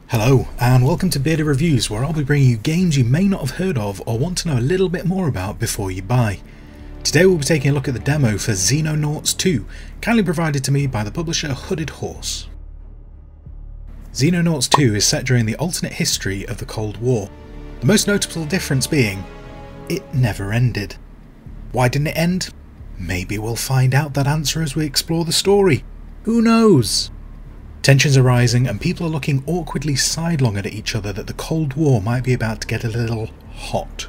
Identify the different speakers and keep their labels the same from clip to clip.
Speaker 1: Hello and welcome to Bearded Reviews, where I'll be bringing you games you may not have heard of or want to know a little bit more about before you buy. Today we'll be taking a look at the demo for Xenonauts 2, kindly provided to me by the publisher Hooded Horse. Xenonauts 2 is set during the alternate history of the Cold War, the most notable difference being, it never ended. Why didn't it end? Maybe we'll find out that answer as we explore the story. Who knows? Tensions are rising and people are looking awkwardly sidelong at each other that the Cold War might be about to get a little hot,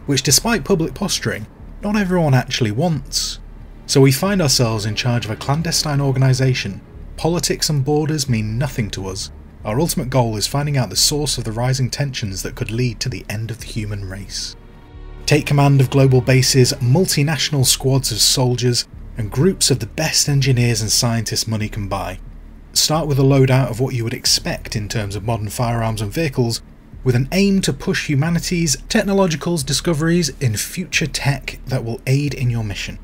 Speaker 1: which despite public posturing, not everyone actually wants. So we find ourselves in charge of a clandestine organisation. Politics and borders mean nothing to us. Our ultimate goal is finding out the source of the rising tensions that could lead to the end of the human race. Take command of global bases, multinational squads of soldiers, and groups of the best engineers and scientists money can buy. Start with a loadout of what you would expect in terms of modern firearms and vehicles, with an aim to push humanity's technological discoveries in future tech that will aid in your mission.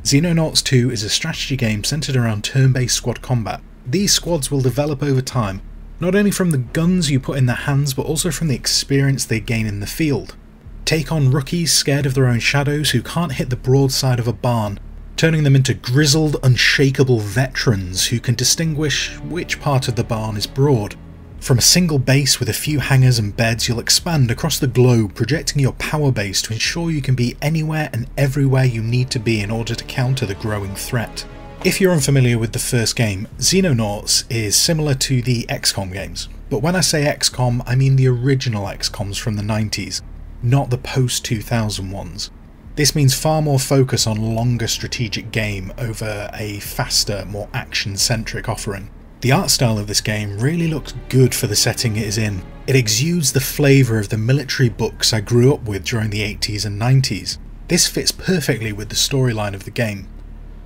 Speaker 1: Xenonauts 2 is a strategy game centred around turn-based squad combat. These squads will develop over time, not only from the guns you put in their hands but also from the experience they gain in the field. Take on rookies scared of their own shadows who can't hit the broadside of a barn, turning them into grizzled, unshakable veterans who can distinguish which part of the barn is broad. From a single base with a few hangars and beds, you'll expand across the globe, projecting your power base to ensure you can be anywhere and everywhere you need to be in order to counter the growing threat. If you're unfamiliar with the first game, Xenonauts is similar to the XCOM games, but when I say XCOM I mean the original XCOMs from the 90s, not the post-2000 ones. This means far more focus on longer strategic game over a faster, more action-centric offering. The art style of this game really looks good for the setting it is in. It exudes the flavour of the military books I grew up with during the 80s and 90s. This fits perfectly with the storyline of the game.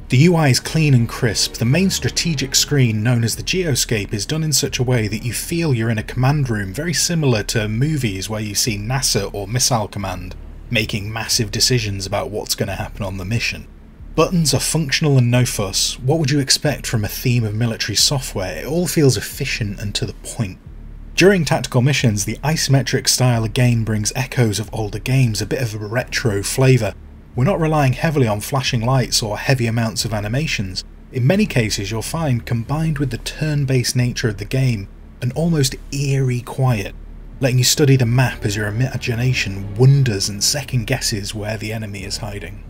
Speaker 1: The UI is clean and crisp. The main strategic screen, known as the Geoscape, is done in such a way that you feel you're in a command room, very similar to movies where you see NASA or Missile Command making massive decisions about what's going to happen on the mission. Buttons are functional and no fuss. What would you expect from a theme of military software? It all feels efficient and to the point. During tactical missions, the isometric style again brings echoes of older games, a bit of a retro flavour. We're not relying heavily on flashing lights or heavy amounts of animations. In many cases you'll find, combined with the turn-based nature of the game, an almost eerie quiet, letting you study the map as your imagination wonders and second guesses where the enemy is hiding.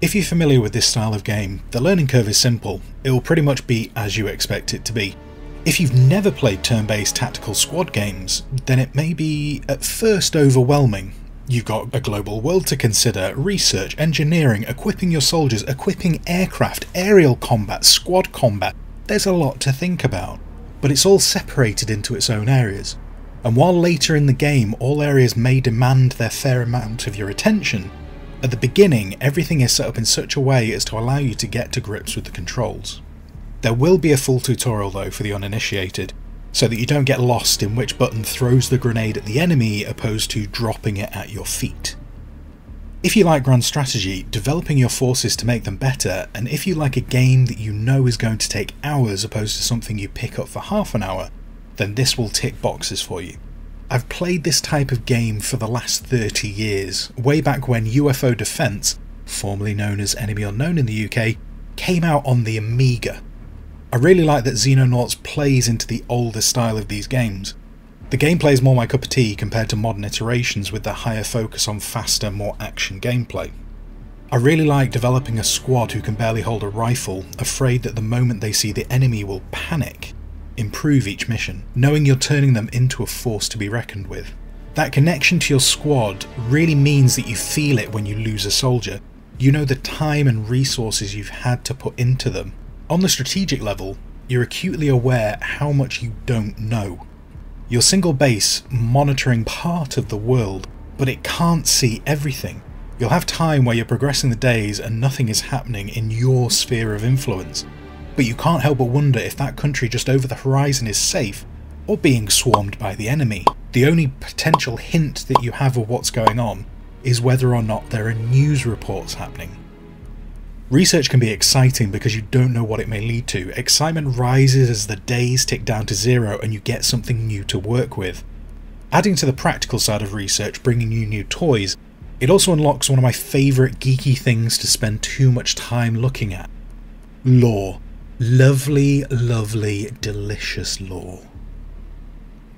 Speaker 1: If you're familiar with this style of game, the learning curve is simple. It will pretty much be as you expect it to be. If you've never played turn-based tactical squad games, then it may be at first overwhelming. You've got a global world to consider, research, engineering, equipping your soldiers, equipping aircraft, aerial combat, squad combat. There's a lot to think about, but it's all separated into its own areas. And while later in the game all areas may demand their fair amount of your attention, at the beginning everything is set up in such a way as to allow you to get to grips with the controls. There will be a full tutorial though for the uninitiated, so that you don't get lost in which button throws the grenade at the enemy opposed to dropping it at your feet. If you like grand strategy, developing your forces to make them better, and if you like a game that you know is going to take hours opposed to something you pick up for half an hour, then this will tick boxes for you. I've played this type of game for the last 30 years, way back when UFO Defense, formerly known as Enemy Unknown in the UK, came out on the Amiga. I really like that Xenonauts plays into the older style of these games. The gameplay is more my cup of tea compared to modern iterations with the higher focus on faster, more action gameplay. I really like developing a squad who can barely hold a rifle, afraid that the moment they see the enemy will panic. Improve each mission, knowing you're turning them into a force to be reckoned with. That connection to your squad really means that you feel it when you lose a soldier. You know the time and resources you've had to put into them. On the strategic level, you're acutely aware how much you don't know. Your single base monitoring part of the world, but it can't see everything. You'll have time where you're progressing the days and nothing is happening in your sphere of influence. But you can't help but wonder if that country just over the horizon is safe, or being swarmed by the enemy. The only potential hint that you have of what's going on is whether or not there are news reports happening. Research can be exciting because you don't know what it may lead to. Excitement rises as the days tick down to 0 and you get something new to work with. Adding to the practical side of research, bringing you new toys, it also unlocks one of my favourite geeky things to spend too much time looking at. Lore. Lovely, lovely, delicious lore.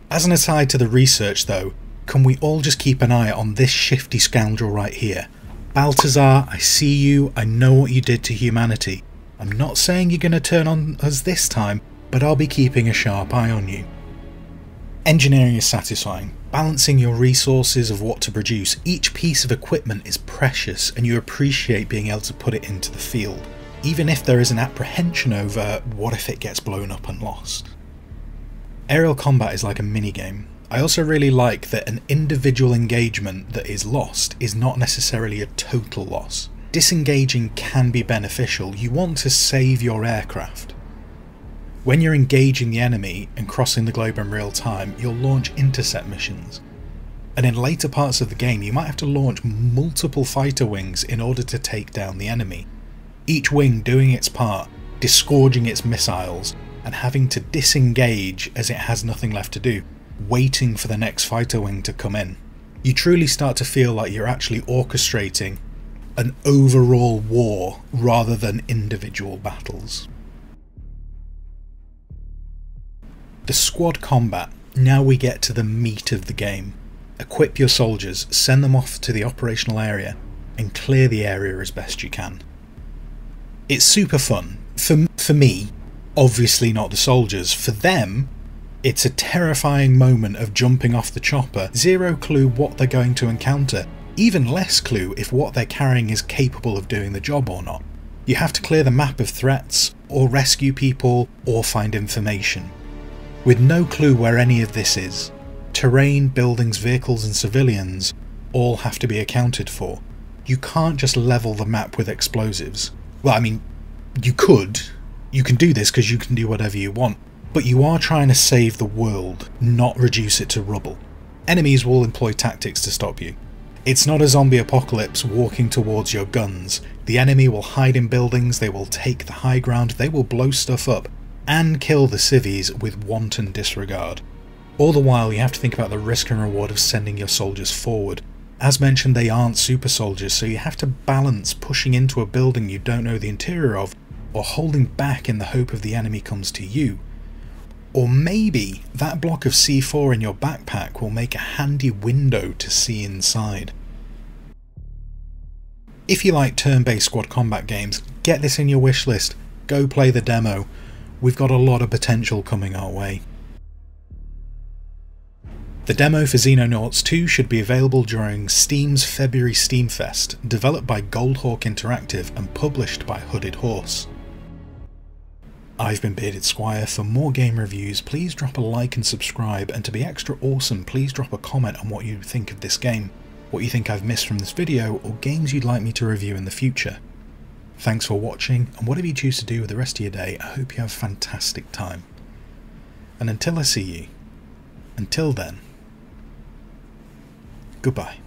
Speaker 1: As an aside to the research though, can we all just keep an eye on this shifty scoundrel right here? Balthazar, I see you, I know what you did to humanity. I'm not saying you're going to turn on us this time, but I'll be keeping a sharp eye on you. Engineering is satisfying. Balancing your resources of what to produce, each piece of equipment is precious and you appreciate being able to put it into the field, even if there is an apprehension over what if it gets blown up and lost. Aerial combat is like a minigame. I also really like that an individual engagement that is lost is not necessarily a total loss. Disengaging can be beneficial. You want to save your aircraft. When you're engaging the enemy and crossing the globe in real time, you'll launch intercept missions. And in later parts of the game, you might have to launch multiple fighter wings in order to take down the enemy. Each wing doing its part, disgorging its missiles, and having to disengage as it has nothing left to do, waiting for the next fighter wing to come in. You truly start to feel like you're actually orchestrating an overall war rather than individual battles. The squad combat. Now we get to the meat of the game. Equip your soldiers, send them off to the operational area, and clear the area as best you can. It's super fun. For me, obviously not the soldiers. For them, it's a terrifying moment of jumping off the chopper, zero clue what they're going to encounter, even less clue if what they're carrying is capable of doing the job or not. You have to clear the map of threats, or rescue people, or find information. With no clue where any of this is, terrain, buildings, vehicles and civilians all have to be accounted for. You can't just level the map with explosives. Well, I mean, you could. You can do this because you can do whatever you want, but you are trying to save the world, not reduce it to rubble. Enemies will employ tactics to stop you. It's not a zombie apocalypse walking towards your guns. The enemy will hide in buildings, they will take the high ground, they will blow stuff up, and kill the civvies with wanton disregard. All the while you have to think about the risk and reward of sending your soldiers forward. As mentioned, they aren't super soldiers, so you have to balance pushing into a building you don't know the interior of, or holding back in the hope of the enemy comes to you. Or maybe that block of C4 in your backpack will make a handy window to see inside. If you like turn-based squad combat games, get this in your wish list. Go play the demo. We've got a lot of potential coming our way. The demo for Xenonauts 2 should be available during Steam's February Steamfest, developed by Goldhawk Interactive and published by Hooded Horse. I've been Bearded Squire. For more game reviews, please drop a like and subscribe, and to be extra awesome, please drop a comment on what you think of this game, what you think I've missed from this video, or games you'd like me to review in the future. Thanks for watching, and whatever you choose to do with the rest of your day, I hope you have a fantastic time. And until I see you, until then, goodbye.